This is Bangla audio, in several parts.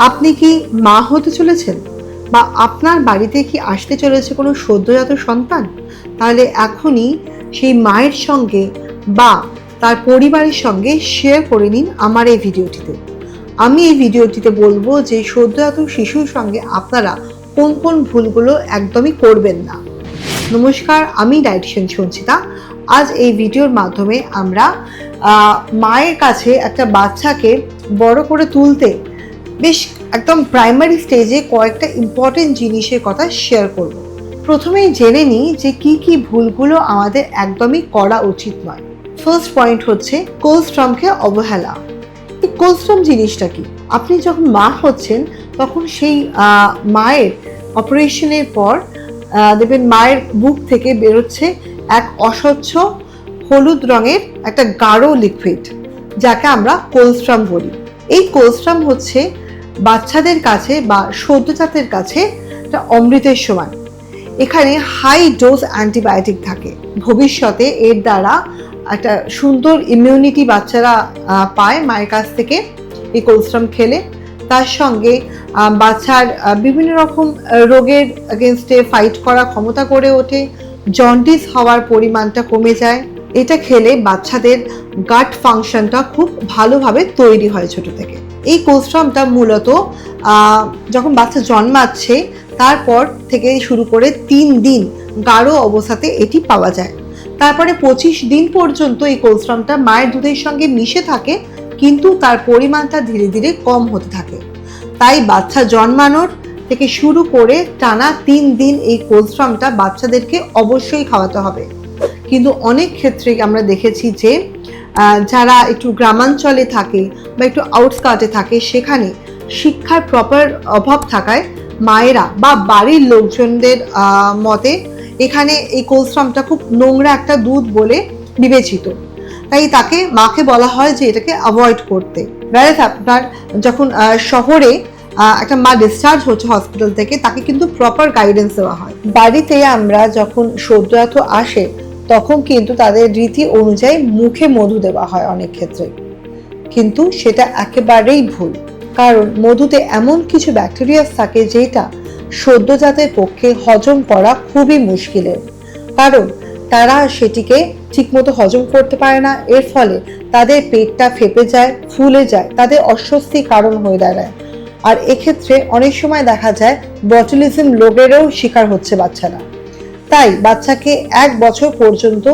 আপনি কি মা হতে চলেছেন বা আপনার বাড়িতে কি আসতে চলেছে কোনো সদ্যজাত সন্তান? তাহলে এখনই সেই মায়ের সঙ্গে বা তার পরিবারের সঙ্গে শেয়ার করে নিন আমার এই ভিডিওটিতে। আমি এই ভিডিওটিতে বলবো যে সদ্যজাত শিশুর সঙ্গে আপনারা কোন কোন ভুলগুলো একদমই করবেন না। নমস্কার, আমি ডায়েটিশিয়ান সঞ্চিতা। আজ এই ভিডিওর মাধ্যমে আমরা মায়ের কাছে একটা বাচ্চাকে বড় করে তুলতে বেশ একদম প্রাইমারি স্টেজে কয়েকটা ইম্পর্টেন্ট জিনিসের কথা শেয়ার করব। প্রথমেই জেনে নিই যে কি কি ভুলগুলো আমাদের একদমই করা উচিত নয়। ফার্স্ট পয়েন্ট হচ্ছে কোলস্ট্রামকে অবহেলা। এই কোলস্ট্রাম জিনিসটা কি? আপনি যখন মা হচ্ছেন তখন সেই মায়ের অপারেশনের পর দেখবেন মায়ের বুক থেকে বেরোচ্ছে এক অস্বচ্ছ হলুদ রঙের একটা গাঢ় লিকুইড, যাকে আমরা কোলস্ট্রাম বলি। এই কোলস্ট্রাম হচ্ছে বাচ্চাদের কাছে বা সদ্যজাতের কাছে একটা অমৃতের সমান। এখানে হাই ডোজ অ্যান্টিবায়োটিক থাকে। ভবিষ্যতে এর দ্বারা একটা সুন্দর ইমিউনিটি বাচ্চারা পায় মায়ের কাছ থেকে এই কোলস্ট্রাম খেলে। তার সঙ্গে বাচ্চার বিভিন্ন রকম রোগের এগেনস্টে ফাইট করার ক্ষমতা গড়ে ওঠে, জন্ডিস হওয়ার পরিমাণটা কমে যায়। এটা খেলে বাচ্চাদের গাট ফাংশনটা খুব ভালোভাবে তৈরি হয় ছোট থেকে। এই কোলস্ট্রামটা মূলত যখন বাচ্চা জন্মাচ্ছে তারপর থেকে শুরু করে 3 দিন গাঢ় অবস্থাতে এটি পাওয়া যায়। তারপরে 25 দিন পর্যন্ত এই কোলস্ট্রামটা মায়ের দুধের সঙ্গে মিশে থাকে, কিন্তু তার পরিমাণটা ধীরে ধীরে কম হতে থাকে। তাই বাচ্চা জন্মানোর থেকে শুরু করে টানা 3 দিন এই কোলস্ট্রামটা বাচ্চাদেরকে অবশ্যই খাওয়াতে হবে। কিন্তু অনেক ক্ষেত্রে আমরা দেখেছি যে যারা একটু গ্রামাঞ্চলে থাকে বা একটু আউটস্কার্টে থাকে, সেখানে শিক্ষার প্রপার অভাব থাকায় মায়েরা বা বাড়ির লোকজনদের মতে এখানে এই কোলস্ট্রামটা খুব নোংরা একটা দুধ বলে বিবেচিত। তাই মাকে বলা হয় যে এটাকে অ্যাভয়েড করতে। ব্যারেজ আপনার যখন শহরে একটা মা ডিসচার্জ হচ্ছে হসপিটাল থেকে, তাকে কিন্তু প্রপার গাইডেন্স দেওয়া হয়। বাড়িতে আমরা যখন সদ্যজাত আসে তখন কিন্তু তাদের রীতি অনুযায়ী মুখে মধু দেওয়া হয় অনেক ক্ষেত্রে, কিন্তু সেটা একেবারেই ভুল। কারণ মধুতে এমন কিছু ব্যাকটেরিয়া থাকে যেটা সদ্যজাতের পক্ষে হজম করা খুবই মুশকিলের। কারণ তারা সেটিকে ঠিকমতো হজম করতে পারে না। এর ফলে তাদের পেটটা ফেপে যায়, ফুলে যায়, তাদের অস্বস্তির কারণ হয়ে দাঁড়ায়। আর এক্ষেত্রে অনেক সময় দেখা যায় বটুলিজম রোগেরও শিকার হচ্ছে বাচ্চারা। তাই বাচ্চাকে 1 বছর পর্যন্ত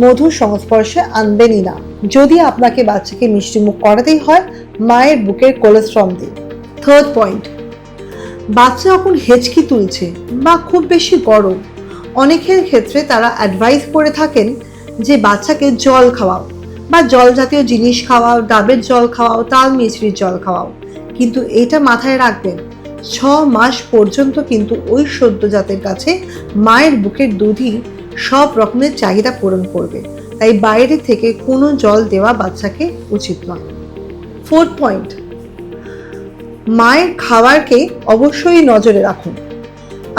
মধুর সংস্পর্শে আনবেনই না। যদি আপনাকে বাচ্চাকে মিষ্টিমুখ করাতেই হয়, মায়ের বুকের কোলেস্ট্রাম দিন। থার্ড পয়েন্ট, বাচ্চা যখন হেঁচকি তুলছে বা খুব বেশি গরম, অনেকের ক্ষেত্রে তারা অ্যাডভাইস করে থাকেন যে বাচ্চাকে জল খাওয়াও বা জল জাতীয় জিনিস খাওয়াও, ডাবের জল খাওয়াও, তাল মিছরির জল খাওয়াও। কিন্তু এটা মাথায় রাখবেন, 6 মাস পর্যন্ত কিন্তু ওই সদ্যজাতের কাছে মায়ের বুকের দুধই সব রকমের চাহিদা পূরণ করবে। তাই বাইরে থেকে কোনো জল দেওয়া বাচ্চাকে উচিত নয়। ফোর্থ পয়েন্ট, মায়ের খাবারকে অবশ্যই নজরে রাখুন।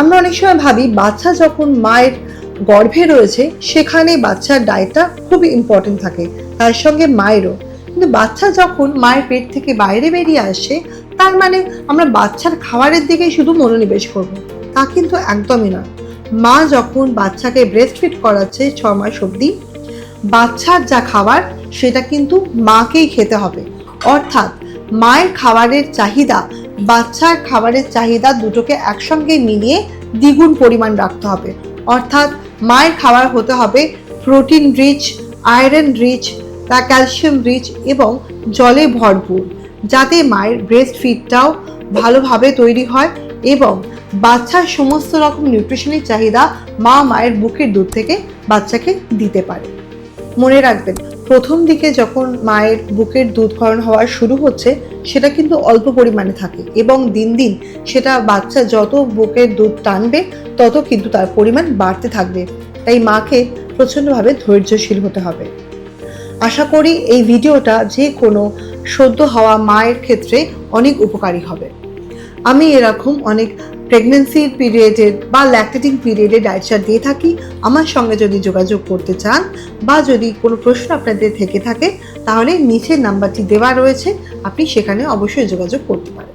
আমরা অনেক সময় ভাবি বাচ্চা যখন মায়ের গর্ভে রয়েছে সেখানে বাচ্চার ডায়েটটা খুবই ইম্পর্টেন্ট থাকে, তার সঙ্গে মায়েরও। কিন্তু বাচ্চা যখন মায়ের পেট থেকে বাইরে বেরিয়ে আসে, তার মানে আমরা বাচ্চার খাবারের দিকেই শুধু মনোনিবেশ করব, তা কিন্তু একদমই নয়। মা যখন বাচ্চাকে ব্রেস্ট ফিড করাচ্ছে 6 মাস অবধি, বাচ্চার যা খাবার সেটা কিন্তু মাকেই খেতে হবে। অর্থাৎ মায়ের খাবারের চাহিদা, বাচ্চার খাবারের চাহিদা দুটোকে একসঙ্গে মিলিয়ে দ্বিগুণ পরিমাণ রাখতে হবে। অর্থাৎ মায়ের খাবার হতে হবে protein rich, iron rich, calcium rich এবং জলে ভরপুর, যাতে মায়ের ব্রেস্ট ফিডটাও ভালোভাবে তৈরি হয় এবং বাচ্চার সমস্ত রকম নিউট্রিশনের চাহিদা মায়ের বুকের দুধ থেকে বাচ্চাকে দিতে পারে। মনে রাখবেন, প্রথম দিকে যখন মায়ের বুকের দুধকরণ হওয়া শুরু হচ্ছে সেটা কিন্তু অল্প পরিমাণে থাকে এবং দিন দিন সেটা বাচ্চা যত বুকের দুধ টানবে তত কিন্তু তার পরিমাণ বাড়তে থাকবে। তাই মাকে প্রচণ্ডভাবে ধৈর্যশীল হতে হবে। আশা করি এই ভিডিওটা যে কোনো সদ্য হওয়া মায়ের ক্ষেত্রে অনেক উপকারী হবে। আমি এরকম অনেক প্রেগনেন্সির পিরিয়ডের বা ল্যাকটেটিং পিরিয়ডে ডায়েট চার্ট দিয়ে থাকি। আমার সঙ্গে যদি যোগাযোগ করতে চান বা যদি কোনো প্রশ্ন আপনাদের থেকে থাকে, তাহলে নিচের নাম্বারটি দেওয়া রয়েছে, আপনি সেখানে অবশ্যই যোগাযোগ করতে পারেন।